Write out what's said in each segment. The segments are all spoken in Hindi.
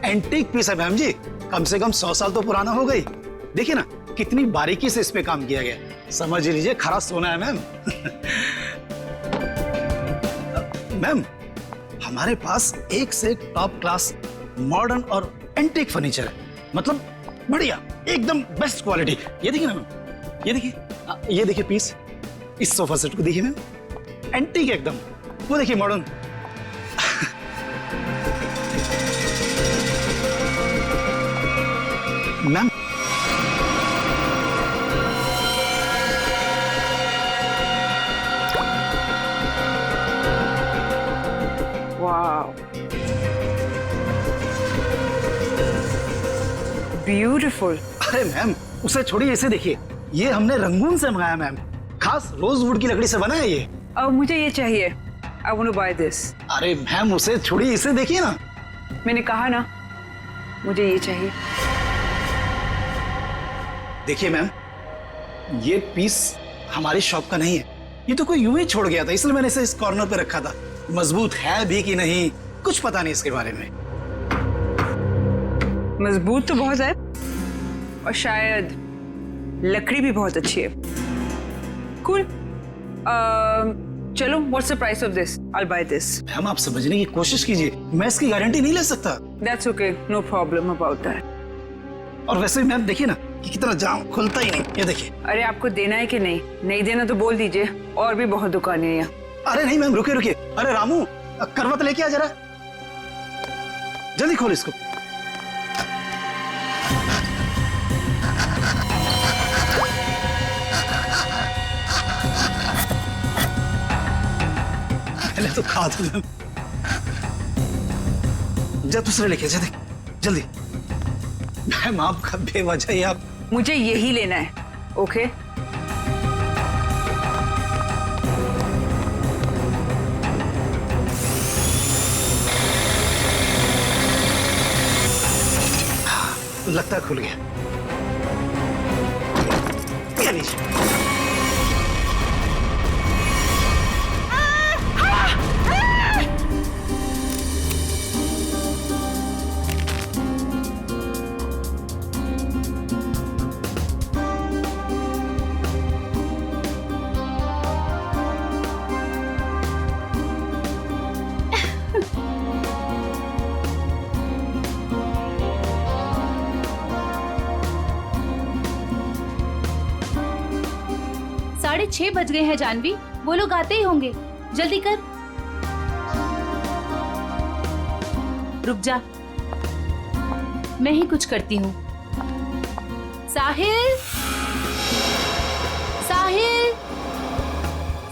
एंटीक पीस है मैम जी, कम से कम 100 साल तो पुराना हो गई। देखिए ना कितनी बारीकी से इस पे काम किया गया, समझ लीजिए खरा सोना है मैम। मैम हमारे पास एक से एक टॉप क्लास मॉडर्न और एंटीक फर्नीचर है, मतलब बढ़िया एकदम बेस्ट क्वालिटी। ये देखिए ना मैम, ये देखिए पीस, इस सोफा सेट को देखिए मैम, एंटीक एकदम। वो देखिए मॉडर्न। मैम वाव, ब्यूटीफुल। अरे मैम उसे छोड़िए, इसे देखिए, ये हमने रंगून से मंगाया मैम, खास रोजवुड की लकड़ी से बना है ये। अब मुझे ये चाहिए, I want to buy this. अरे मैम उसे छोड़िए, इसे देखिए ना। मैंने कहा ना मुझे ये चाहिए। देखिए मैम, ये पीस हमारी शॉप का नहीं है, ये तो कोई यूं ही छोड़ गया था, इसलिए मैंने इसे इस कॉर्नर पे रखा था। मजबूत है भी कि नहीं कुछ पता नहीं इसके बारे में। मजबूत तो बहुत है और शायद लकड़ी भी बहुत अच्छी है। कूल। चलो, what's the price of this? I will by this. Ma'am आप समझने की कोशिश कीजिए, मैं इसकी गारंटी नहीं ले सकता। That's okay, no problem about that. और वैसे मैम देखिए ना कि कितना जाम, खुलता ही नहीं, ये देखिए। अरे आपको देना है कि नहीं? नहीं देना तो बोल दीजिए, और भी बहुत दुकानें हैं यहाँ। अरे नहीं मैम, रुकिए रुकिए। अरे रामू, करवत लेके आ जरा, जल्दी खोल इसको। पहले तो खा दो मैम। जा दूसरे लेके जा, देख जल्दी। मैम आपका बेवजह ही आप। मुझे यही लेना है, ओके? लगता है खुल गया। ये लीजिए। साढ़े 6 बज गए हैं जानवी, वो लोग आते ही होंगे, जल्दी कर। रुक जा, मैं ही कुछ करती हूँ। साहिल, साहिल,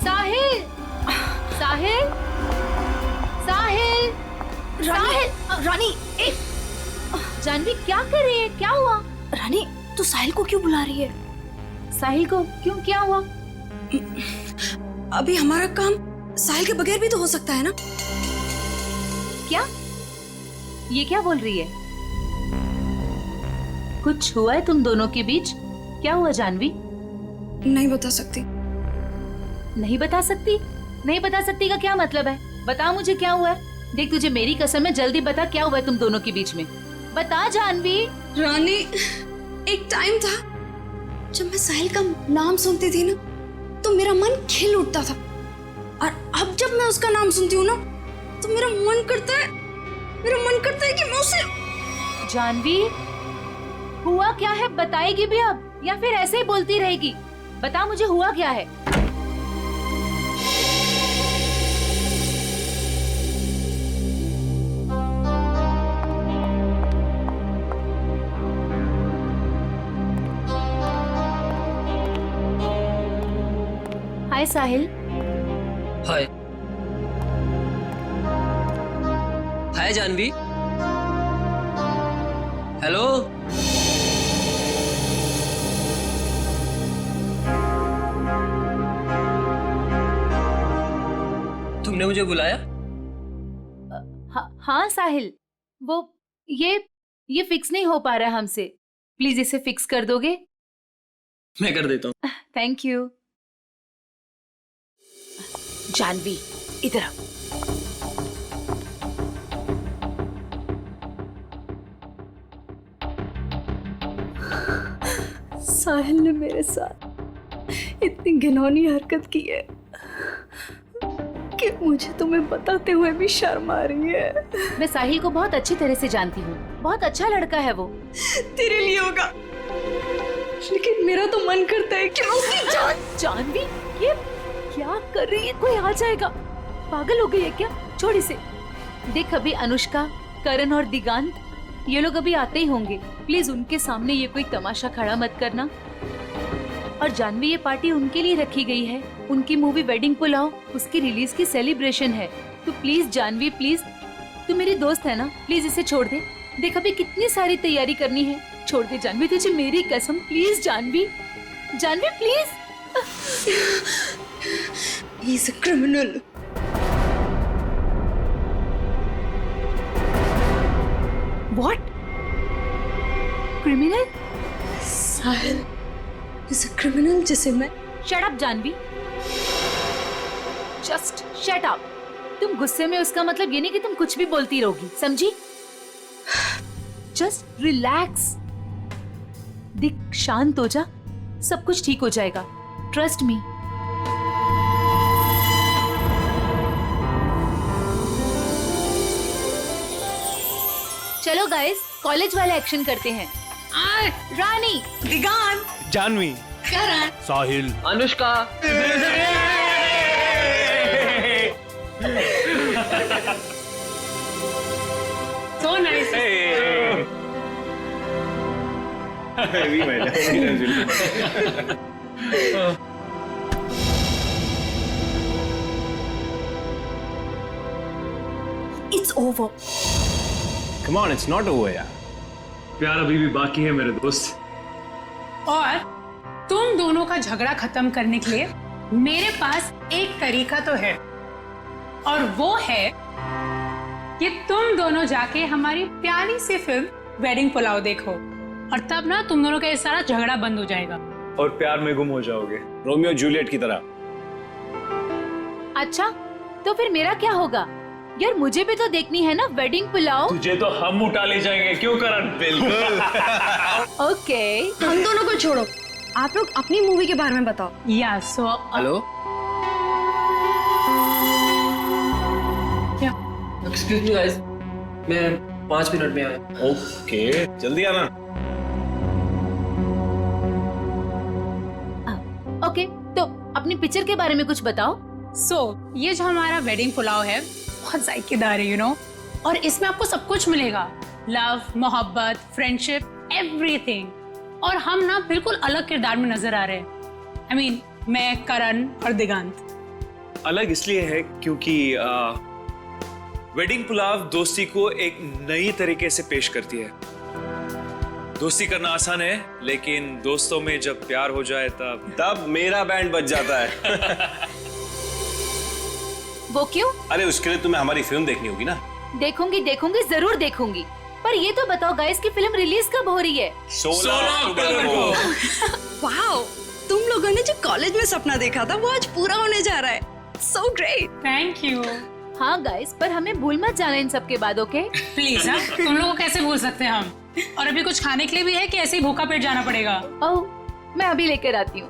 साहिल, साहिल, साहिल, साहिल। रानी, जानवी क्या कर रही है? क्या हुआ? रानी तू साहिल को क्यों बुला रही है? साहिल को क्यों? क्या हुआ? अभी हमारा काम साहिल के बगैर भी तो हो सकता है ना? क्या? ये क्या बोल रही है? कुछ हुआ है तुम दोनों के बीच? क्या हुआ जानवी? नहीं बता सकती। नहीं बता सकती? नहीं बता सकती का क्या मतलब है? बता मुझे क्या हुआ है। देख तुझे मेरी कसम है, जल्दी बता क्या हुआ है तुम दोनों के बीच में। बता जानवी। रानी, एक टाइम था जब मैं साहिल का नाम सुनती थी ना तो मेरा मन खिल उठता था, और अब जब मैं उसका नाम सुनती हूँ ना तो मेरा मन करता है कि मैं उसे। जानवी हुआ क्या है? बताएगी भी अब या फिर ऐसे ही बोलती रहेगी? बता मुझे हुआ क्या है। हाय साहिल। हाय। हाय जानवी। हेलो। तुमने मुझे बुलाया? हाँ साहिल, वो ये फिक्स नहीं हो पा रहा है हमसे, प्लीज इसे फिक्स कर दोगे? मैं कर देता हूँ। Thank you. जानवी इधर आ। साहिल ने मेरे साथ इतनी घिनौनी हरकत की है कि मुझे तुम्हें बताते हुए भी शर्म आ रही है। मैं साहिल को बहुत अच्छी तरह से जानती हूँ, बहुत अच्छा लड़का है वो। तेरे लिए होगा, लेकिन मेरा तो मन करता है कि मैं उसकी जान। जानवी, ये क्या कर रही है? कोई आ जाएगा। पागल हो गई है क्या? छोड़ इसे। देख, अभी अनुष्का, करण और दिगांत ये लोग अभी आते ही होंगे। प्लीज उनके सामने ये कोई तमाशा खड़ा मत करना। और जानवी, ये पार्टी उनके लिए रखी गई है। उनकी मूवी वेडिंग पुलाव, उसकी रिलीज की सेलिब्रेशन है। तो प्लीज जानवी, प्लीज, तू मेरी दोस्त है ना, प्लीज इसे छोड़ दे। देख, अभी कितनी सारी तैयारी करनी है। छोड़ दे जानवी, तुझे मेरी कसम। Please Jhanvi, Jhanvi please. He is a criminal. What? Criminal? Sahil is a criminal जिसे मैं। Shut up, Janvi. Just shut up. तुम गुस्से में, उसका मतलब ये नहीं कि तुम कुछ भी बोलती रहोगी, समझी? Just relax. दिख, शांत हो जा, सब कुछ ठीक हो जाएगा। Trust me. चलो गाइस, कॉलेज वाला एक्शन करते हैं। रानी, दिगांत, जानवी, करण, साहिल, Anushka. so nice. it's over. come on, it's not over यार। प्यार अभी भी बाकी है मेरे दोस्त। और तुम दोनों का झगड़ा खत्म करने के लिए मेरे पास एक तरीका तो है, और वो है कि तुम दोनों जाके हमारी प्यारी सी फिल्म वेडिंग पुलाव देखो, और तब ना तुम दोनों का ये सारा झगड़ा बंद हो जाएगा। और प्यार में गुम हो जाओगे, रोमियो जूलियट की तरह। अच्छा, तो फिर मेरा क्या होगा? यार, मुझे भी तो देखनी है ना वेडिंग पुलाव। तुझे तो हम उठा ले जाएंगे, क्यों करण? बिल्कुल। ओके। हम दोनों को छोड़ो, आप लोग अपनी मूवी के बारे में बताओ। या सो हेलो, क्या? एक्सक्यूज मी गाइस, मैं 5 मिनट में आया। ओके, जल्दी आना। ओके, तो अपनी पिक्चर के बारे में कुछ बताओ। ये जो हमारा वेडिंग पुलाव है बहुत जायकेदार है, यू नो, और इसमें आपको सब कुछ मिलेगा। लव, मोहब्बत, फ्रेंडशिप, एवरीथिंग। और हम ना बिल्कुल अलग किरदार में नजर आ रहे हैं। I mean, मैं, करण और दिगांत। अलग इसलिए है क्योंकि वेडिंग पुलाव दोस्ती को एक नई तरीके से पेश करती है। दोस्ती करना आसान है, लेकिन दोस्तों में जब प्यार हो जाए तब मेरा बैंड बज जाता है। वो क्यों? अरे उसके लिए तुम्हें हमारी फिल्म देखनी होगी ना। देखूंगी, देखूंगी, जरूर देखूंगी। पर ये तो बताओ गाइस कि फिल्म रिलीज कब हो रही है? 16 अक्टूबर को। वाओ, तुम लोगों ने जो कॉलेज में सपना देखा था वो आज पूरा होने जा रहा है। So great. Thank you. हाँ गाइस, पर हमें भूल मत जाना इन सब के बाद, ओके? प्लीज, हाँ, तुम लोगों को कैसे भूल सकते हैं हम? और अभी कुछ खाने के लिए भी है कि ऐसे ही भूखा पेट जाना पड़ेगा? ओह, मैं अभी लेकर आती हूँ।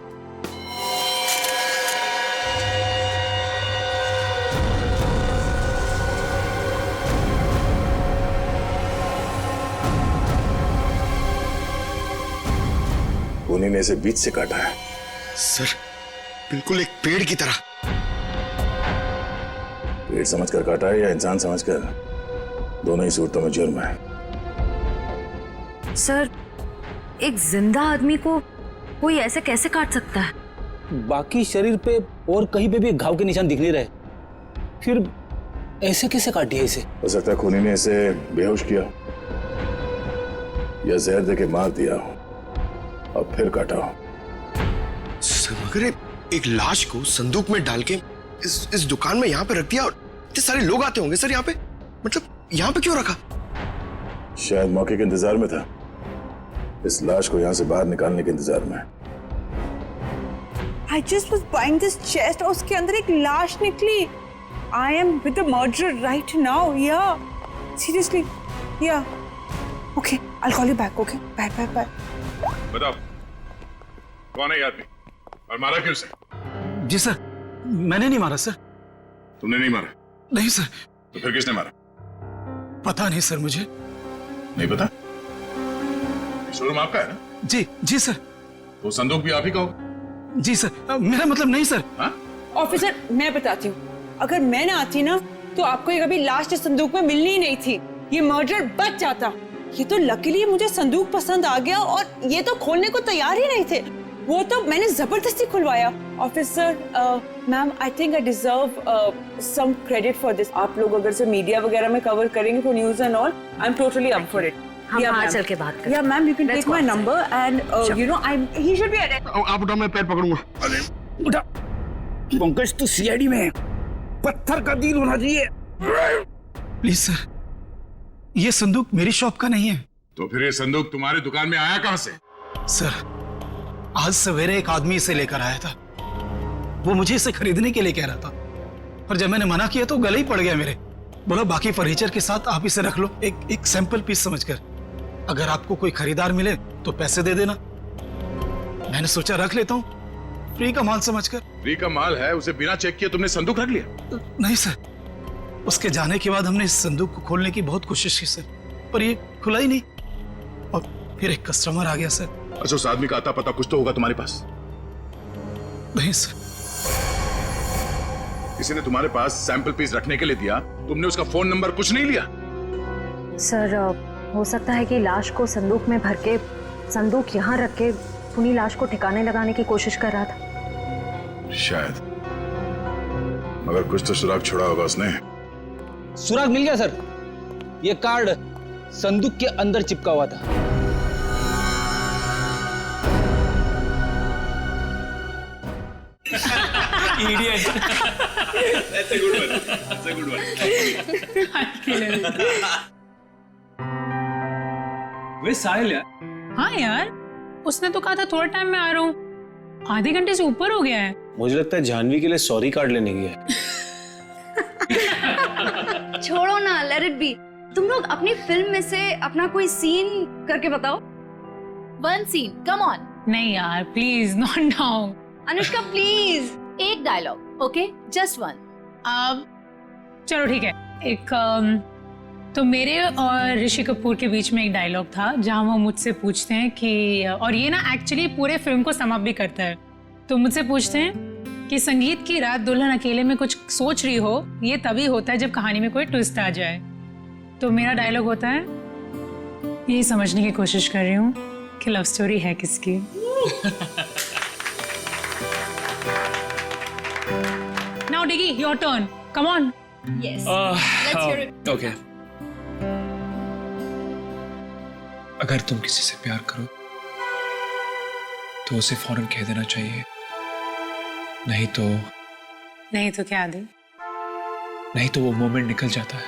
उन्हीं ने इसे बीच से काटा है। सर, बिल्कुल एक पेड़ की तरह। पेड़ समझकर काटा है या इंसान समझकर? दोनों ही सूरतों में जुर्म है। सर, एक जिंदा आदमी को कोई ऐसे कैसे काट सकता है? बाकी शरीर पे और कहीं पे भी घाव के निशान दिख नहीं रहे, फिर ऐसे कैसे काट दिया इसे? हो सकता है खूनी ने इसे बेहोश किया या जहर देके मार दिया और फिर काटा हो। सर, मगर एक लाश को संदूक में डाल के इस दुकान में यहाँ पे रख दिया, और इतने सारे लोग आते होंगे सर यहाँ पे, मतलब यहाँ पे क्यों रखा? शायद मौके के इंतजार में था, इस लाश को यहाँ से बाहर निकालने के इंतजार में। I just was buying this chest और उसके अंदर एक लाश निकली। I am with the murderer right now. Yeah, seriously. Yeah. Okay, I'll call you back. Okay, bye. बताओ, कौन है ये आदमी और मारा क्यों उसे? जी सर, मैंने नहीं मारा सर। तुमने नहीं मारा? नहीं सर। तो फिर किसने मारा? पता नहीं सर, मुझे नहीं पता? शोरूम आपका है ना? जी जी सर। तो संदूक भी आप ही का होगा? जी सर, मेरा मतलब नहीं सर। हाँ? ऑफिसर, मैं बताती हूँ, अगर मैं ना आती ना तो आपको ये कभी लास्ट संदूक में मिलनी ही नहीं थी, ये मर्डर बच जाता। ये तो लकीली मुझे संदूक पसंद आ गया और ये तो खोलने को तैयार ही नहीं थे, वो तो मैंने जबरदस्ती खुलवाया। Officer, ma'am, I think I deserve some credit for this. आप लोग अगर से मीडिया वगैरह में कवर करेंगे for news and all, I am totally up for it. हम बाहर चल के बात करें। या ma'am, you can take my number and you know he should be arrested. आप उठा, मैं पैर पकड़ूंगा। अरे उठा। पंकज तो सीआईडी में है, पत्थर का दिल होना चाहिए। प्लीज सर, ये संदूक मेरी शॉप का नहीं है। तो फिर ये संदूक तुम्हारी दुकान में आया कहां से? सर, आज सवेरे एक आदमी इसे लेकर आया था, वो मुझे इसे खरीदने के लिए कह रहा था, पर जब मैंने मना किया तो गले ही पड़ गया मेरे। बोला बाकी फर्नीचर के साथ आप इसे रख लो, एक सैंपल पीस समझकर, अगर आपको कोई खरीदार मिले तो पैसे दे देना। मैंने सोचा रख लेता हूँ, फ्री का माल समझकर। फ्री का माल है, उसे बिना चेक किए तुमने संदूक रख लिया? नहीं सर, उसके जाने के बाद हमने इस संदूक को खोलने की बहुत कोशिश की सर, पर ये खुला ही नहीं। और फिर एक कस्टमर आ गया सर। अच्छा, उस आदमी का आता पता कुछ तो होगा तुम्हारे पास? नहीं सर। किसी ने तुम्हारे पास सैंपल पीस रखने के लिए दिया, तुमने उसका फोन नंबर कुछ नहीं लिया? सर, हो सकता है कि लाश को संदूक में भर के संदूक यहाँ रख के उन्हीं लाश को ठिकाने लगाने की कोशिश कर रहा था। शायद, मगर कुछ तो सुराग छोड़ा होगा उसने। सुराग मिल गया सर, ये कार्ड संदूक के अंदर चिपका हुआ था। Idiot. That's a good one. That's a good one. वे साहिल यार। हाँ यार, उसने तो कहा था थोड़ा टाइम में आ रहा हूँ, आधे घंटे से ऊपर हो गया है। मुझे लगता है जानवी के लिए सॉरी कार्ड लेने गया है। छोड़ो ना, लेट इट बी। तुम लोग अपनी फिल्म में से अपना कोई सीन करके बताओ। One scene, come on. नहीं यार, please not now. Anushka please, एक डायलॉग, ओके, जस्ट वन। अब चलो ठीक है, एक तो मेरे और ऋषि कपूर के बीच में एक डायलॉग था जहां वो मुझसे पूछते हैं कि, और ये ना एक्चुअली पूरे फिल्म को सम अप भी करता है, तो मुझसे पूछते हैं कि संगीत की रात दुल्हन अकेले में कुछ सोच रही हो, ये तभी होता है जब कहानी में कोई ट्विस्ट आ जाए। तो मेरा डायलॉग होता है, यही समझने की कोशिश कर रही हूँ कि लव स्टोरी है किसकी। Now Diggy, your turn. Come on. yes, let's hear it. Okay. अगर तुम किसी से प्यार करो तो उसे फौरन कह देना चाहिए, नहीं तो क्या दे? नहीं तो वो मोमेंट निकल जाता है।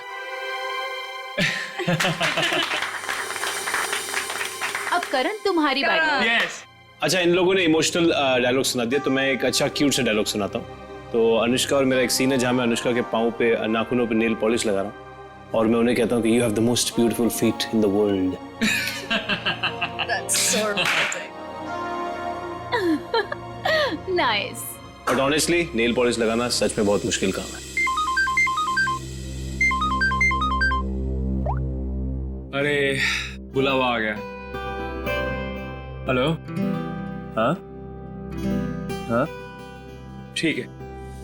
अब करण, तुम्हारी बारी। Yes. अच्छा, इन लोगों ने इमोशनल डायलॉग सुना दिया, तो मैं एक अच्छा क्यूट सा डायलॉग सुनाता हूँ। तो अनुष्का और मेरा एक सीन है जहाँ मैं अनुष्का के पाँव पे, नाखूनों पे नेल पॉलिश लगा रहा हूँ और मैं उन्हें कहता हूँ कि you have the most beautiful feet in the world. That's so romantic. Nice. But honestly nail polish लगाना सच में बहुत मुश्किल काम है। अरे बुलावा आ गया। हेलो। हाँ हाँ, ठीक है,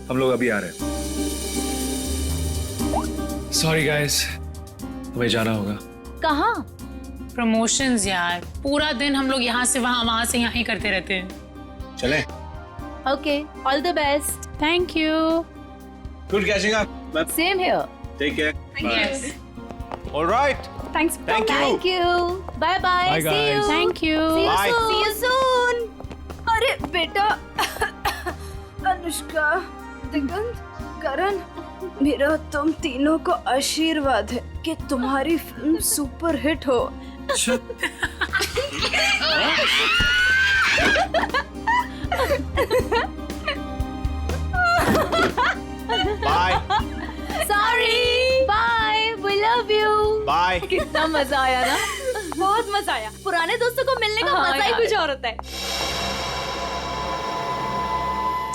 हम लोग अभी आ रहे हैं। सॉरी गाइस, हमें जाना होगा। कहाँ? प्रमोशंस यार, पूरा दिन हम लोग यहाँ से वहाँ से यहाँ ही करते रहते हैं। चलें? Okay, all the best. Thank you. Good catching up. Same here. Take care. Yes. Alright. Thanks. Thank you. Thank you. Bye bye. Bye, See you. guys. Thank you. Bye. See you soon. अरे बेटा, अनुष्का, दिगंत, करण, मेरा तुम तीनों को आशीर्वाद है कि तुम्हारी फिल्म सुपर हिट हो। Bye Sorry. Bye. We love you. Bye. कितना मजा आया ना? बहुत मजा आया। पुराने दोस्तों को मिलने का हाँ मजा ही यार। कुछ और होता है।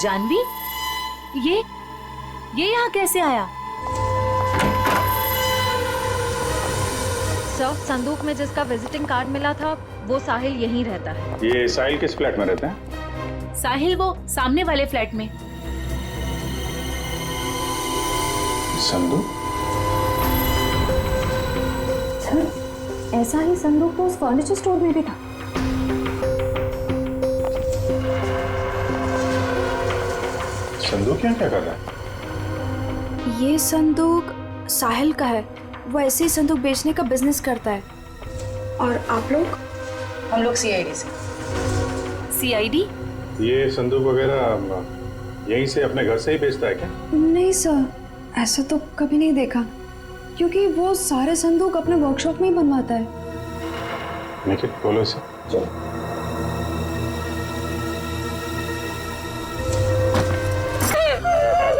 जानवी, ये यहाँ कैसे आया? सर, संदूक में जिसका विजिटिंग कार्ड मिला था वो साहिल यहीं रहता है। ये साहिल किस फ्लैट में रहते हैं? साहिल वो सामने वाले फ्लैट में। संदूक? सर, ऐसा ही संदूक तो उस फर्नीचर स्टोर में भी था। संदूक यहाँ क्या कर रहा है? ये संदूक साहिल का है। वो ऐसे ही संदूक बेचने का बिजनेस करता है। और आप लोग? हम लोग सीआईडी से। सीआईडी? ये संदूक वगैरह यहीं से अपने घर से ही बेचता है क्या? नहीं सर, ऐसा तो कभी नहीं देखा, क्योंकि वो सारे संदूक अपने वर्कशॉप में ही बनवाता है। निखिल, बोलो इसे। चलो।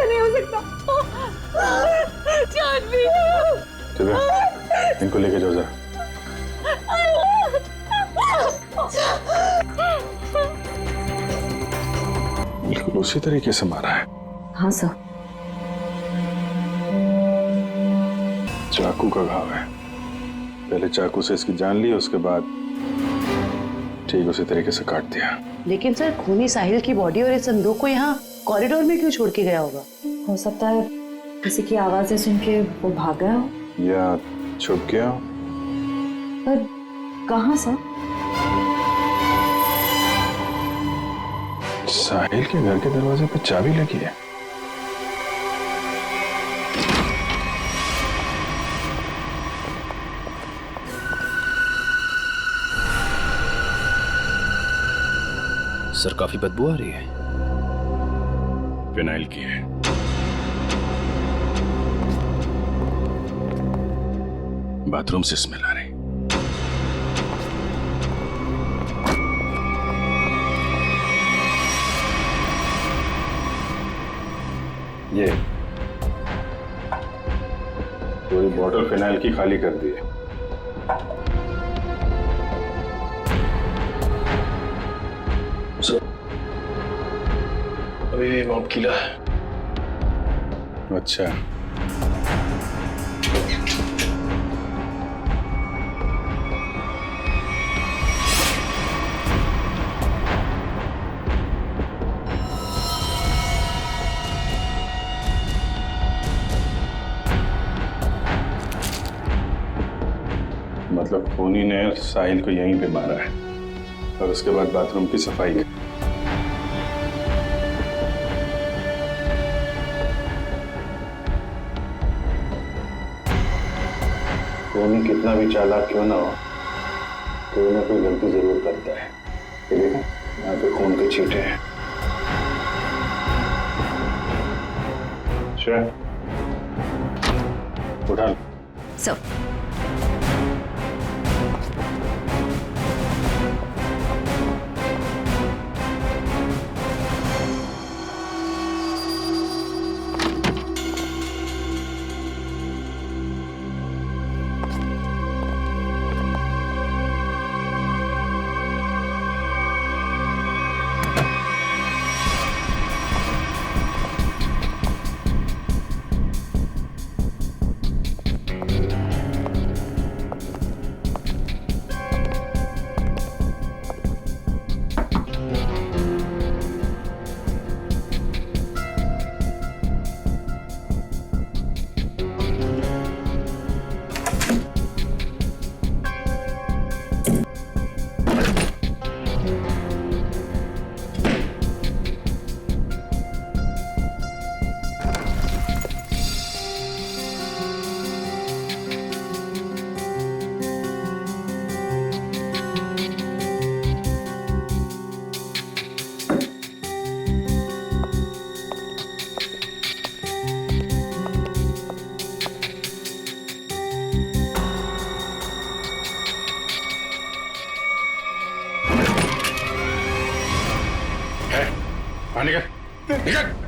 नहीं हो सकता। जानवी, चलो, इनको लेके जाओ जरा। बिल्कुल उसी तरीके से मारा है। हाँ सर। चाकू का घाव है। पहले चाकू से इसकी जान ली, उसके बाद ठीक उसी तरीके से काट दिया। लेकिन सर, खूनी साहिल की बॉडी और इस संदूक को यहाँ कॉरिडोर में क्यों छोड़ के गया होगा? हो सकता है किसी की आवाजें सुन के वो भाग गया हो, या छुप गया हो। पर कहाँ सर? साहिल के घर के दरवाजे पे चाबी लगी है। सर, काफी बदबू आ रही है। फिनाइल की है। बाथरूम से स्मेल आ रही। ये पूरी बॉटल फिनाइल की खाली कर दी है। अभी मॉब किला है। अच्छा, मतलब खूनी ने साहिल को यहीं पे मारा है और उसके बाद बाथरूम की सफाई की। खूनी कितना भी चालाक क्यों ना हो, कोई ना कोई गलती जरूर करता है। ये देखो, यहाँ पे खून के छींटे हैं। अच्छा, उठा लो। सर,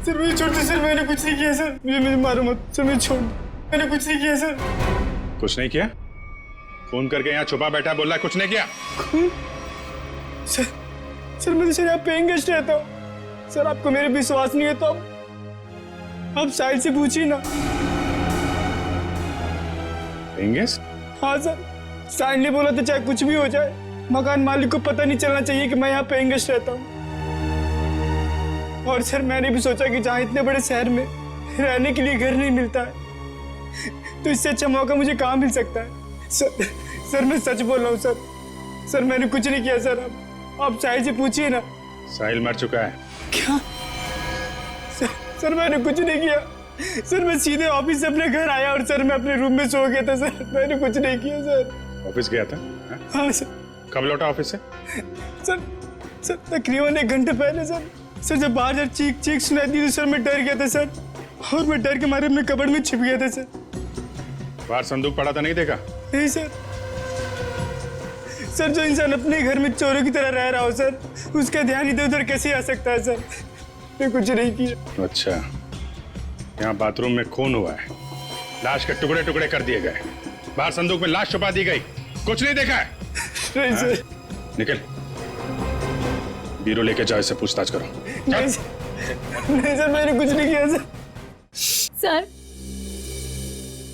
सर मुझे छोड़ दो सर, मैंने कुछ नहीं किया सर, मुझे मारो मत सर, मुझे छोड़, मैंने कुछ नहीं किया सर। कुछ नहीं किया? फोन करके यहाँ छुपा बैठा बोल रहा है कुछ नहीं किया? सर मैं तो सर यहाँ पेइंग गेस्ट रहता हूँ सर आपको मेरे विश्वास नहीं है तो आप साहिल से पूछिए ना। एंगेज? हाँ सर, साहिल ने बोला था चाहे कुछ भी हो जाए मकान मालिक को पता नहीं चलना चाहिए कि मैं यहाँ पे एंगेज रहता हूँ। और सर मैंने भी सोचा कि जहाँ इतने बड़े शहर में रहने के लिए घर नहीं मिलता है तो इससे अच्छा मौका मुझे कहाँ मिल सकता है। सर मैं सच बोल रहा हूँ सर मैंने कुछ नहीं किया सर। आप साहिल से पूछिए ना। साहिल मर चुका है। क्या? सर मैंने कुछ नहीं किया सर। मैं सीधे ऑफिस से अपने घर आया और सर मैं अपने रूम में सो गया था सर। मैंने कुछ नहीं किया सर। ऑफिस गया था? हाँ सर। कब लौटा ऑफिस से? सर तकरीबन 1 घंटे पहले सर। जब बाहर चीख सुनाई दी तो सर मैं डर गया था सर, और मैं डर के मारे अपने कबर्ड में छिप गया था सर। बाहर संदूक पड़ा था, नहीं देखा? नहीं सर। जो इंसान अपने घर में चोरों की तरह रह रहा हो सर, उसका ध्यान इधर उधर कैसे आ सकता है सर। मैं कुछ नहीं किया। अच्छा, यहाँ बाथरूम में खून हुआ है, लाश के टुकड़े टुकड़े कर दिए गए, बाहर संदूक में लाश छुपा दी गई, कुछ नहीं देखा है? नहीं सर। निकल, बीरो लेके जाओ, इससे पूछताछ करो। नहीं सर मैंने कुछ नहीं किया सर। सर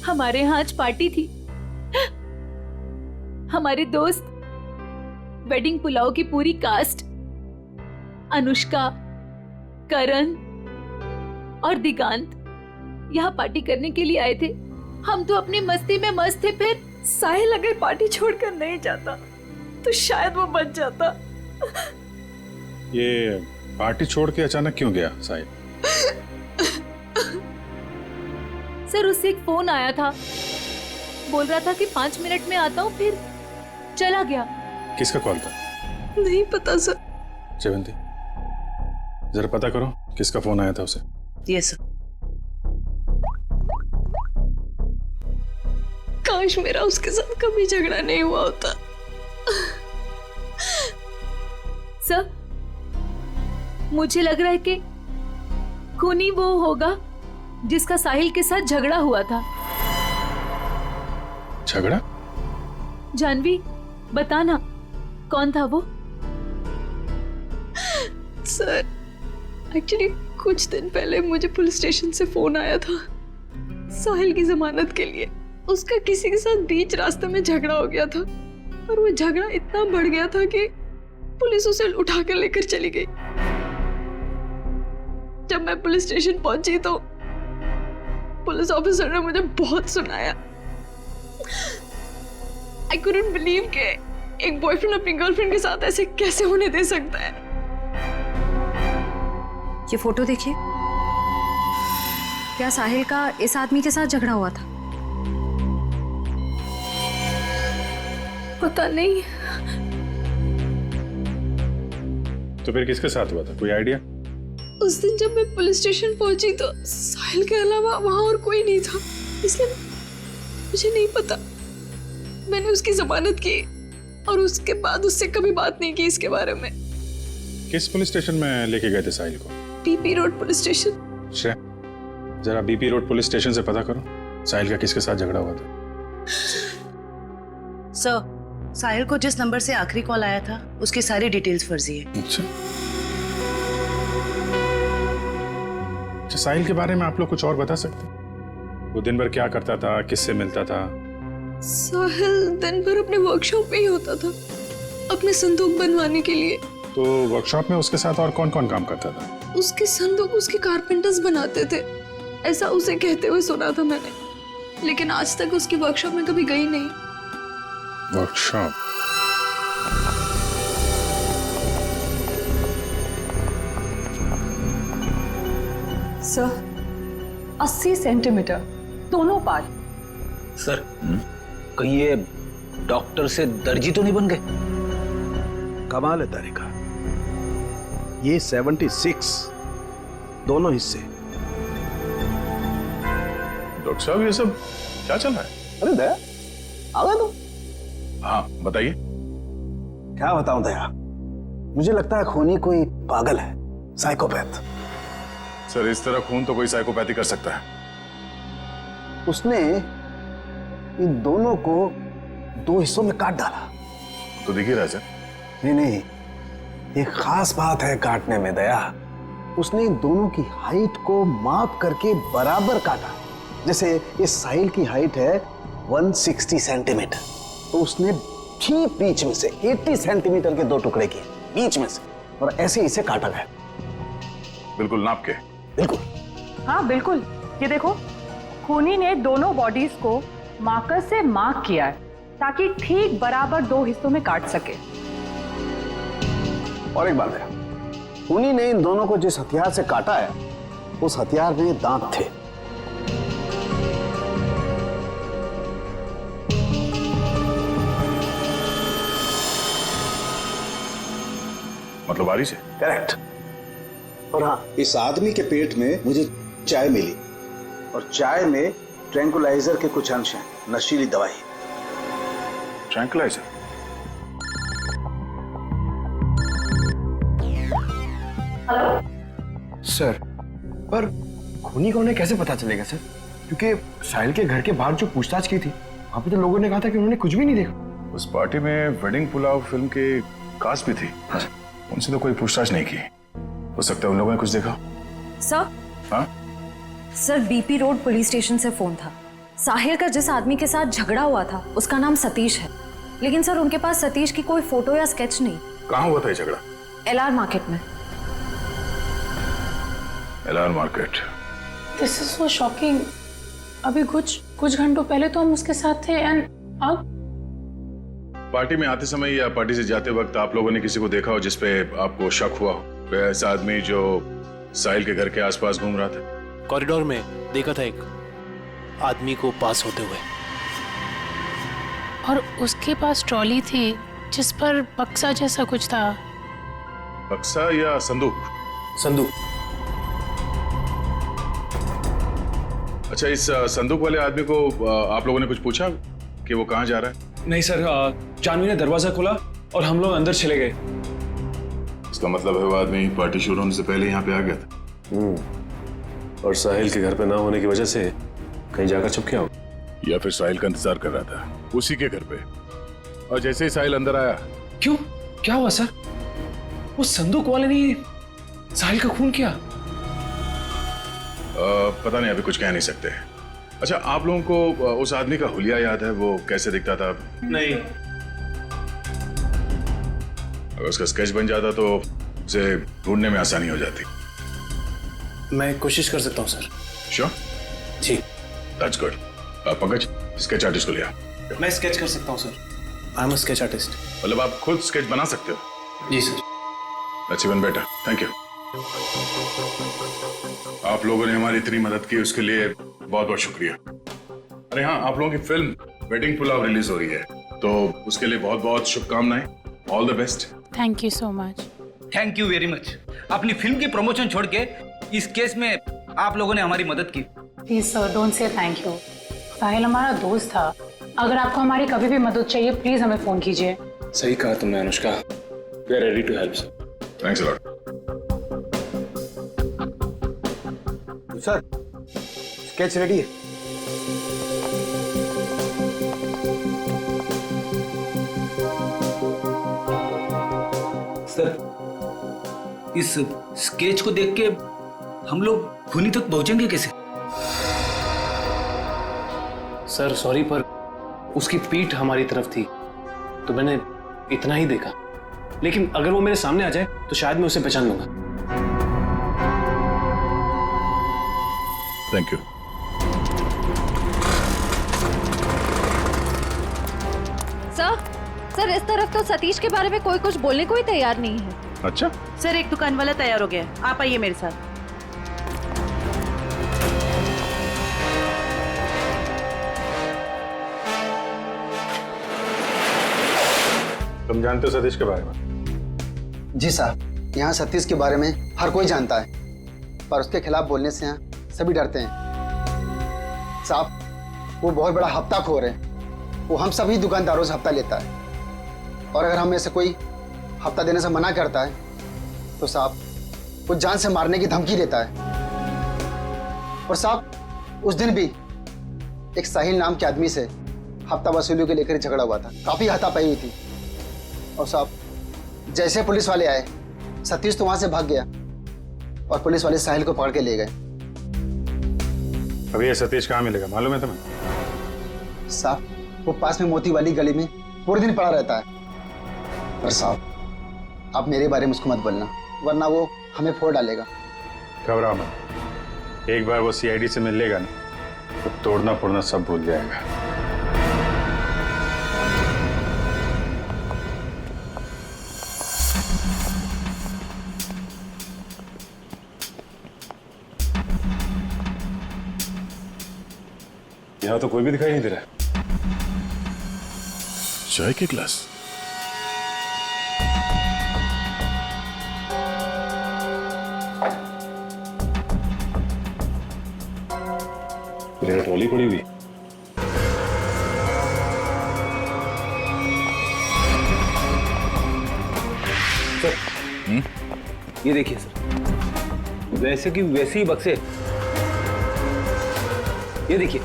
हमारे यहाँ आज पार्टी थी। हमारे दोस्त वेडिंग पुलाव की पूरी कास्ट, अनुष्का, करण और दिगांत यहाँ पार्टी करने के लिए आए थे। हम तो अपनी मस्ती में मस्त थे। फिर साहिल अगर पार्टी छोड़कर नहीं जाता तो शायद वो बच जाता। ये पार्टी छोड़ के अचानक क्यों गया साहिल? सर उससे एक फोन आया था, बोल रहा था कि 5 मिनट में आता हूँ, फिर चला गया। किसका कॉल था? नहीं पता सर। जयवंती, जरा पता करो किसका फोन आया था उसे। Yes sir. काश मेरा उसके साथ कभी झगड़ा नहीं हुआ होता। सर मुझे लग रहा है कि खूनी वो होगा जिसका साहिल के साथ झगड़ा हुआ था। झगड़ा? जानवी बताना कौन था वो? सर एक्चुअली कुछ दिन पहले मुझे पुलिस स्टेशन से फोन आया था साहिल की जमानत के लिए। उसका किसी के साथ बीच रास्ते में झगड़ा हो गया था और वो झगड़ा इतना बढ़ गया था कि पुलिस उसे उठाकर लेकर चली गई। जब मैं पुलिस स्टेशन पहुंची तो पुलिस ऑफिसर ने मुझे बहुत सुनाया। I couldn't believe कि एक बॉयफ्रेंड अपनी गर्लफ्रेंड के साथ ऐसे कैसे होने दे सकता है। ये फोटो देखिए, क्या साहिल का इस आदमी के साथ झगड़ा हुआ था? पता नहीं। तो फिर किसके साथ हुआ था, कोई आइडिया? उस दिन जब मैं पुलिस स्टेशन पहुंची तो साहिल के अलावा वहां और कोई नहीं था, इसलिए मुझे नहीं पता। मैंने उसकी जमानत की और उसके बाद उससे कभी बात नहीं की इसके बारे में। किस पुलिस स्टेशन में लेके गए थे साहिल को? BP road police station. Shreya, जरा बीपी रोड पुलिस स्टेशन से पता करो साहिल का किसके साथ झगड़ा हुआ था। सर, साहिल को जिस नंबर से आखिरी कॉल आया था उसकी सारी डिटेल्स फर्जी है। अच्छा, साहिल के बारे में आप लोग कुछ और बता सकते हैं? वो दिन भर क्या करता था, किससे मिलता था? साहिल दिन भर अपने वर्कशॉप में ही होता था अपने संदूक बनवाने के लिए। तो वर्कशॉप में उसके साथ और कौन कौन काम करता था? उसके संदूक उसके कारपेंटर्स बनाते थे, ऐसा उसे कहते हुए सुना था मैंने, लेकिन आज तक उसकी वर्कशॉप में कभी गई नहीं। वर्कशॉप? सर 80 सेंटीमीटर दोनों पार्ट। सर कहीं ये डॉक्टर से दर्जी तो नहीं बन गए? कमाल है तारिका, ये 76 दोनों हिस्से। डॉक्टर साहब ये सब क्या चल रहा है? अरे दया आ गए तुम? हाँ बताइए। क्या बताऊं दया, मुझे लगता है खूनी कोई पागल है, साइकोपैथ। सर इस तरह खून तो कोई साइकोपैथी कर सकता है। उसने इन दोनों को 2 हिस्सों में काट डाला। तो दिख ही रहा है सर। नहीं, एक खास बात है काटने में दया। उसने इन दोनों की हाइट को माप करके बराबर काटा। जैसे इस साहिल की हाइट है 160 सेंटीमीटर, तो उसने ठीक बीच में से 80 सेंटीमीटर के 2 टुकड़े किए बीच में से, और ऐसे इसे काटा गया। बिल्कुल नाप के? बिल्कुल। हाँ बिल्कुल, ये देखो, खूनी ने दोनों बॉडीज को मार्कर से मार्क किया है ताकि ठीक बराबर 2 हिस्सों में काट सके। और एक बात है, खूनी ने इन दोनों को जिस हथियार से काटा है उस हथियार में दांत थे। मतलब आरी से? करेक्ट। और हाँ, इस आदमी के पेट में मुझे चाय मिली, और चाय में ट्रैंकुलाइजर के कुछ अंश हैं, नशीली दवाई। ट्रैंकुलाइजर? सर, पर खूनी को उन्हें कैसे पता चलेगा सर? क्योंकि साहिल के घर के बाहर जो पूछताछ की थी, वहां पे तो लोगों ने कहा था कि उन्होंने कुछ भी नहीं देखा। उस पार्टी में वेडिंग पुलाव फिल्म के कास्ट भी थी। उनसे तो कोई पूछताछ नहीं की। हो सकता है उन लोगों ने कुछ देखा। सर? हाँ? Sir, BP road police station से फोन था। साहिल का जिस आदमी के साथ झगड़ा हुआ था उसका नाम सतीश है, लेकिन सर उनके पास सतीश की कोई फोटो या स्केच नहीं। कहाँ हुआ था ये झगड़ा? LR मार्केट में। LR market? This is so shocking. अभी कुछ घंटों पहले तो हम उसके साथ थे, एंड अब पार्टी में आते समय या पार्टी से जाते वक्त आप लोगों ने किसी को देखा हो जिसपे आपको शक हुआ हो? कोई ऐसा आदमी जो साहिल के घर के आसपास घूम रहा था? कॉरिडोर में देखा था एक आदमी को पास होते हुए। और उसके पास ट्रॉली थी जिस पर बक्सा जैसा कुछ था। बक्सा या संदूक? संदूक। अच्छा, इस संदूक वाले आदमी को आप लोगों ने कुछ पूछा कि वो कहाँ जा रहा है? नहीं सर, जानवी ने दरवाजा खोला और हम लोग अंदर चले गए। इसका मतलब है वो आदमी पार्टी शुरू होने से पहले यहाँ पे आ गया था। और साहिल के घर पे ना होने की वजह से कहीं जाकर छुप गया हो, या फिर साहिल का इंतजार कर रहा था उसी के घर पे। और जैसे ही साहिल अंदर आया। क्यों? क्या हुआ सर? वो संदूक वाले ने साहिल का खून किया? पता नहीं, अभी कुछ कह नहीं सकते। अच्छा, आप लोगों को उस आदमी का हुलिया याद है? वो कैसे दिखता था? नहीं। अगर उसका स्केच बन जाता तो उसे ढूंढने में आसानी हो जाती। मैं कोशिश कर सकता हूँ सर। श्योर? जी। That's good. Pankaj, sketch artist को लिया। मैं स्केच कर सकता हूँ sir. I am a sketch artist. मतलब आप खुद स्केच बना सकते हो? जी sir. That's even better. Thank you. आप लोगों ने हमारी इतनी मदद की, उसके लिए बहुत बहुत शुक्रिया। अरे हाँ, आप लोगों की फिल्म वेडिंग पुलाव रिलीज हो रही है, तो उसके लिए बहुत बहुत शुभकामनाएं। All the best. Thank you so much. Thank you very much. अपनी फिल्म की प्रमोशन छोड़ के इस केस में आप लोगों ने हमारी मदद की। Please sir, don't say thank you. Sahil हमारा दोस्त था। अगर आपको हमारी कभी भी मदद चाहिए प्लीज हमें फोन कीजिए। सही कहा तुमने Anushka. We are ready to help sir. Thanks a lot. Sir, sketch ready है। सर, इस स्केच को देख के हम लोग खूनी तक पहुंचेंगे कैसे? सर सॉरी, पर उसकी पीठ हमारी तरफ थी तो मैंने इतना ही देखा, लेकिन अगर वो मेरे सामने आ जाए तो शायद मैं उसे पहचान लूंगा। Thank you. सर इस तरफ तो सतीश के बारे में कोई कुछ बोलने को ही तैयार नहीं है। अच्छा सर, एक दुकान वाला तैयार हो गया है, आप आइए मेरे साथ। तुम जानते हो सतीश के बारे में? जी साहब, यहाँ सतीश के बारे में हर कोई जानता है, पर उसके खिलाफ बोलने से यहाँ सभी डरते हैं। साहब, वो बहुत बड़ा हफ्ताखोर है। वो हम सभी दुकानदारों से हफ्ता लेता है, और अगर हम में से कोई हफ्ता देने से मना करता है तो साहब वो जान से मारने की धमकी देता है। और साहब, उस दिन भी एक साहिल नाम के आदमी से हफ्ता वसूली के लेकर झगड़ा हुआ था। काफी हाथापाई हुई थी। और साहब, जैसे पुलिस वाले आए, सतीश तो वहां से भाग गया, और पुलिस वाले साहिल को पकड़ के ले गए। अभी ये सतीश कहाँ मिलेगा मालूम है तुम्हें? साहब वो पास में मोती वाली गली में पूरे दिन पड़ा रहता है। पर साहब आप मेरे बारे में उसको मत बोलना, वरना वो हमें फोड़ डालेगा। घबराओ मत, एक बार वो सीआईडी से मिल लेगा ना तो तोड़ना फोड़ना सब भूल जाएगा। यहाँ तो कोई भी दिखाई नहीं दे रहा है। चाय के ग्लास, ट्रॉली पड़ी हुई। सर ये देखिए सर, वैसे की वैसे ही बक्से, ये देखिए।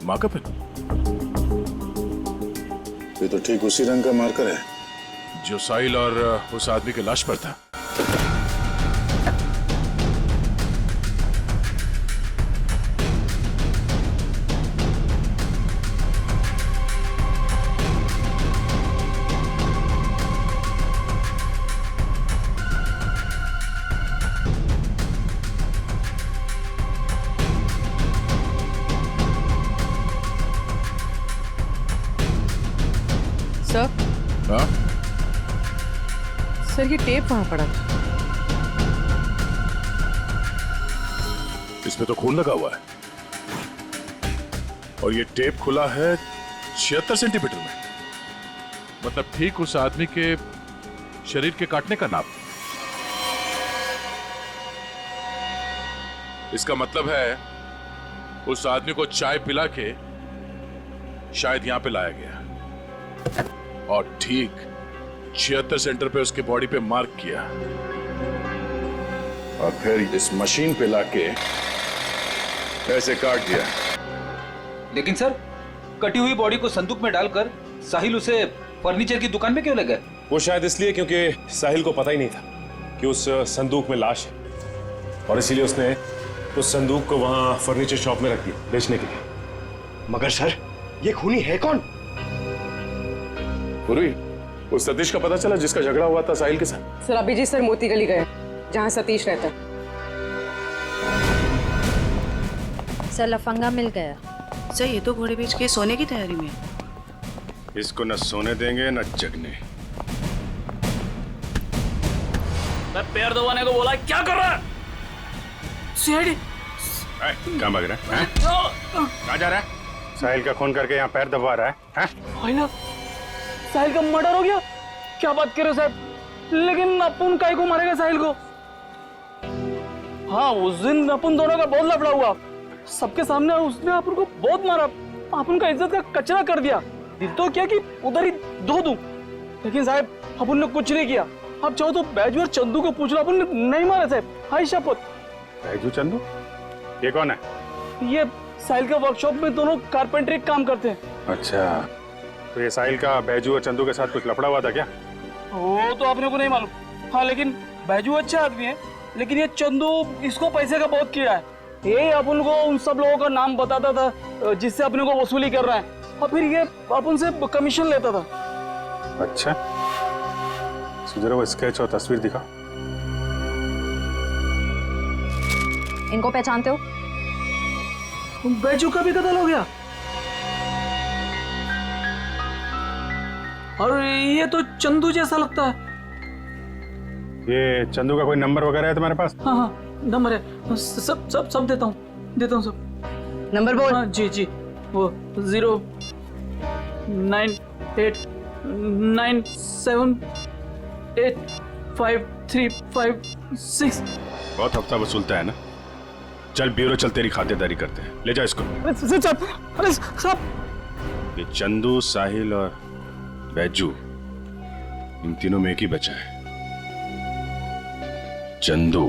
मार्कर पेन, ये तो ठीक उसी रंग का मार्कर है जो साहिल और उस आदमी के लाश पर था। सर, हाँ? सर ये टेप वहां पड़ा था। इसमें तो खून लगा हुआ है और ये टेप खुला है 76 सेंटीमीटर में, मतलब ठीक उस आदमी के शरीर के काटने का नाप। इसका मतलब है उस आदमी को चाय पिला के शायद यहां पे लाया गया और ठीक 76 सेंटर पे उसके बॉडी पे मार्क किया और फिर इस मशीन पे लाके ऐसे काट दिया। लेकिन सर, कटी हुई बॉडी को संदूक में डालकर साहिल उसे फर्नीचर की दुकान में क्यों ले गए? वो शायद इसलिए क्योंकि साहिल को पता ही नहीं था कि उस संदूक में लाश है और इसीलिए उसने उस संदूक को वहां फर्नीचर शॉप में रख दिया बेचने के लिए। मगर सर ये खूनी है कौन? पूर्वी, उस सतीश का पता चला जिसका झगड़ा हुआ था साहिल के साथ? सर अभी जी सर मोती गली गए जहाँ सतीश रहता है। सर लफंगा मिल गया। सर ये तो घोड़े बेच के सोने की तैयारी में है। इसको न सोने देंगे न जगने। मैं पैर दबाने को बोला, क्या कर रहा है? सीआईडी कहाँ भाग रहा है? कहाँ जा रहा है? साहिल का खून करके यहाँ पैर दबा रहा है? ना साहिल का मर्डर हो गया? क्या बात कर रहे हो साहब? लेकिन अपन काहे को मारेगा साहिल को? हाँ उस दिन अपन दोनों का बहुत लफड़ा हुआ, सबके सामने उसने अपन को बहुत मारा, अपन का इज्जत का कचरा कर दिया। दिल तो क्या कि उधर ही धो दूं, लेकिन साहब अपन ने कुछ नहीं किया। आप चाहो तो बैजू और चंदू को पूछ लो, अपन ने नहीं मारा साहब, हाय शपथ। बैजू चंदू ये कौन है? ये साहिल का वर्कशॉप में दोनों कारपेंटरी काम करते हैं। अच्छा, तो ये साहिल का बैजू और चंदू के साथ कुछ लफड़ा हुआ था क्या? वो तो आपने को नहीं मालूम। हाँ लेकिन बैजू अच्छा आदमी है, लेकिन ये चंदू इसको पैसे का बहुत कीड़ा है। ये अपन को उन सब लोगों का नाम बताता था जिससे अपने को वसूली कर रहा है, और फिर ये अपन से कमीशन लेता था। अच्छा, जरा वो स्केच और तस्वीर दिखा। इनको पहचानते हो? बैजू का भी कत्ल हो गया, और ये तो चंदू जैसा लगता है। ये चंदू का कोई नंबर वगैरह है तुम्हारे पास? हाँ हाँ नंबर है, सब देता हूँ सब। नंबर बोल। हाँ जी जी, वो 09897853556। बहुत हफ्ता वसूलता है ना। चल ब्यूरो चल, तेरी खातिरदारी करते हैं। ले जा इसको। अरे साहब, कि चंदू, साहिल और बैजू, इन तीनों में एक ही बचा है, चंदू।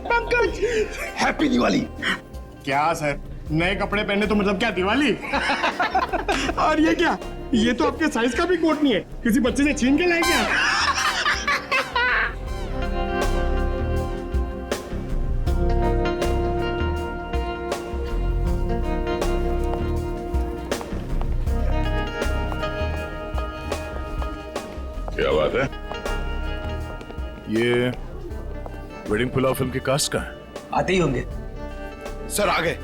पंकज, हैप्पी दिवाली। क्या सर, नए कपड़े पहने तो मतलब क्या दिवाली? और ये क्या, ये तो आपके साइज का भी कोट नहीं है, किसी बच्चे से छीन के लाए क्या? क्या बात है? ये वेडिंग पुलाव फिल्म की कास्ट का है? आते ही होंगे सर। आ गए।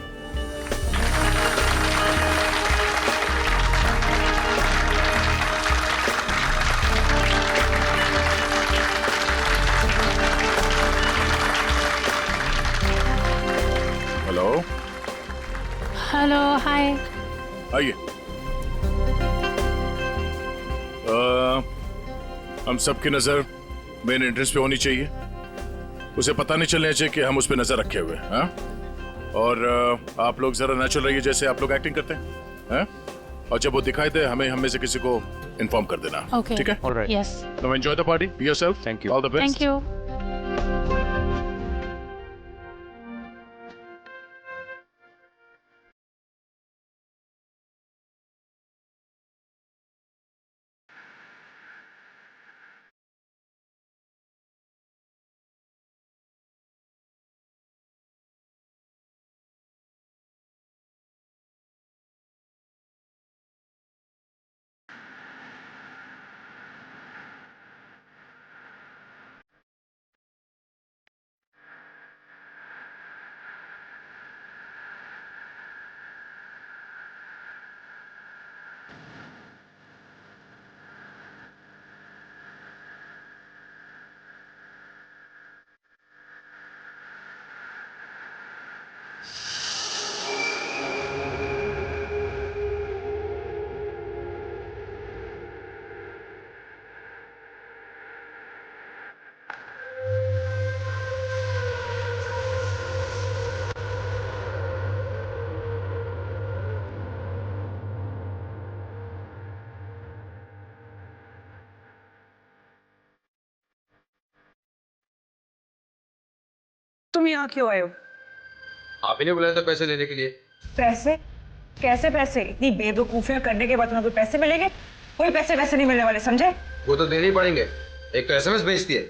हेलो। हेलो, हाय। आइए। हम सबकी नजर मेन एंट्रेंस पे होनी चाहिए, उसे पता नहीं चलना चाहिए कि हम उस पर नजर रखे हुए हैं। और आप लोग जरा नेचुरल रहिए, जैसे आप लोग एक्टिंग करते हैं। और जब वो दिखाई दे हमें हम में से किसी को इन्फॉर्म कर देना। Okay. ठीक है? Alright. Yes. Now enjoy the party. Be yourself. Thank you. All the best. Thank you. तुम यहाँ क्यों आए हो? आप ही ने बुलाया था पैसे देने के लिए। पैसे? कैसे पैसे? इतनी बेवकूफियां करने के बाद तुम्हें पैसे मिलेंगे? कोई पैसे वैसे नहीं मिलने वाले, समझे? वो तो देने ही पड़ेंगे। एक तो एसएमएस भेजती है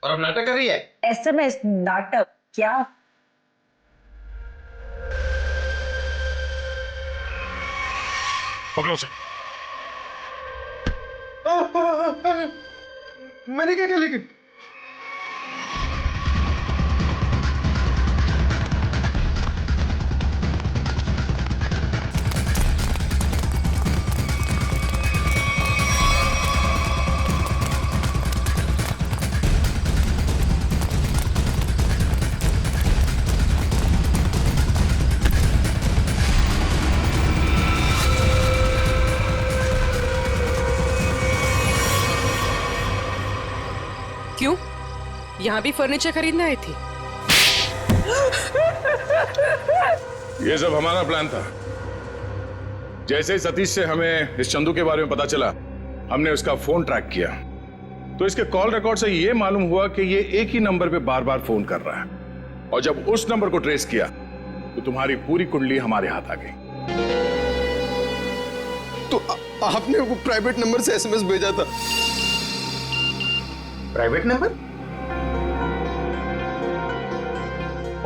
और अब नाटक कर रही है। एसएमएस नाटक? क्या? पकड़ो उसे। मैंने क्या किया लेकिन? क्यों? यहाँ भी फर्नीचर खरीदने आई थी? ये सब हमारा प्लान था। जैसे ही सतीश से हमें इस चंदू के बारे में पता चला, हमने उसका फोन ट्रैक किया, तो इसके कॉल रिकॉर्ड से ये मालूम हुआ कि ये एक ही नंबर पे बार बार फोन कर रहा है। और जब उस नंबर को ट्रेस किया तो तुम्हारी पूरी कुंडली हमारे हाथ आ गई। तो आपने वो प्राइवेट नंबर से एसएमएस भेजा था? Private number?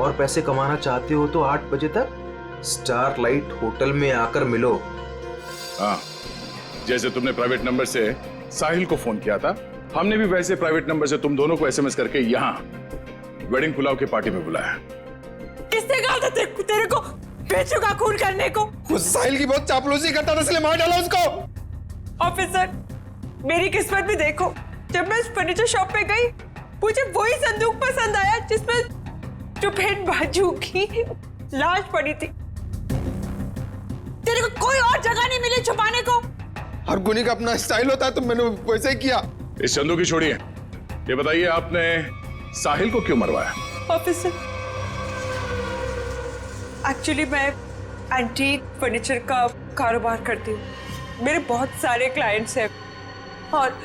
और पैसे कमाना चाहते हो तो 8 बजे तक स्टारलाइट होटल में आकर मिलो। हाँ, जैसे तुमने प्राइवेट नंबर से साहिल को फोन किया था, हमने भी वैसे प्राइवेट नंबर से तुम दोनों को एसएमएस करके यहाँ वेडिंग पुलाव की पार्टी में बुलाया। किसने कहा था तेरे को बेचू का खून करने को? वो साहिल की बहुत चापलूसी करता था इसलिए मार डाला उसको। ऑफिसर, मेरी किस्मत भी देखो, जब मैं उस फर्नीचर शॉप पे गई मुझे वही संदूक पसंद आया जिसमें चुपेट बाजू की लाश पड़ी थी। तेरे को कोई और जगह नहीं मिली छुपाने को? हर गुनी का अपना स्टाइल होता है तो मैंने वैसे ही किया। इस संदूक की छोड़िए, ये बताइए आपने साहिल को क्यों मरवाया? ऑफिसर, एक्चुअली मैं एंटीक फर्नीचर का कारोबार करती हूँ। मेरे बहुत सारे क्लाइंट्स हैं और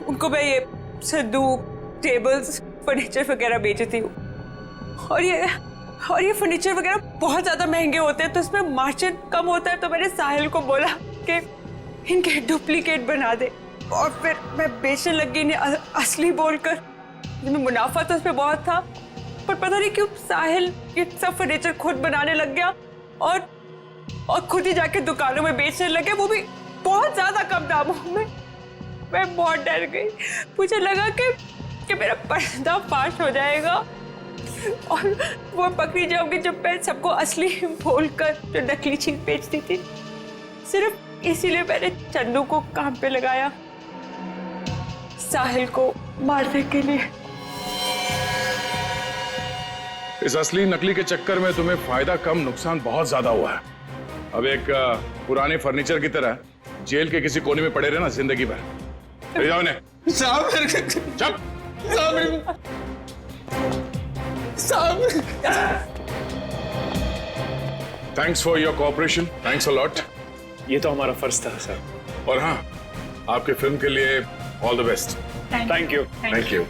उनको मैं ये संदूक, टेबल्स, फर्नीचर वगैरह बेचती हूँ। और ये फर्नीचर वगैरह बहुत ज़्यादा महंगे होते हैं तो इसमें मार्जिन कम होता है, तो मैंने साहिल को बोला कि इनके डुप्लीकेट बना दे और फिर मैं बेचने लगी इन्हें असली बोलकर। जिसमें मुनाफा तो इसमें बहुत था, पर पता नहीं क्यों साहिल ये सब फर्नीचर खुद बनाने लग गया और खुद ही जाके दुकानों में बेचने लगे, वो भी बहुत ज्यादा कम दामों में। मैं बहुत डर गई, मुझे लगा कि मेरा पर्दाफाश हो जाएगा और वो पकड़ी जाऊंगी जब मैं सबको असली बोलकर जो नकली चीज बेचती थी। सिर्फ इसीलिए मैंने चंदू को काम पे लगाया, साहिल को मारने के लिए। इस असली नकली के चक्कर में तुम्हें फायदा कम नुकसान बहुत ज्यादा हुआ है। अब एक पुराने फर्नीचर की तरह जेल के किसी कोने में पड़े रहना जिंदगी भर। ले जाओ इन्हें। Thanks for your cooperation, thanks a lot. ये तो हमारा फर्ज था सर। और हाँ, आपके फिल्म के लिए all the best. Thank you. Thank you.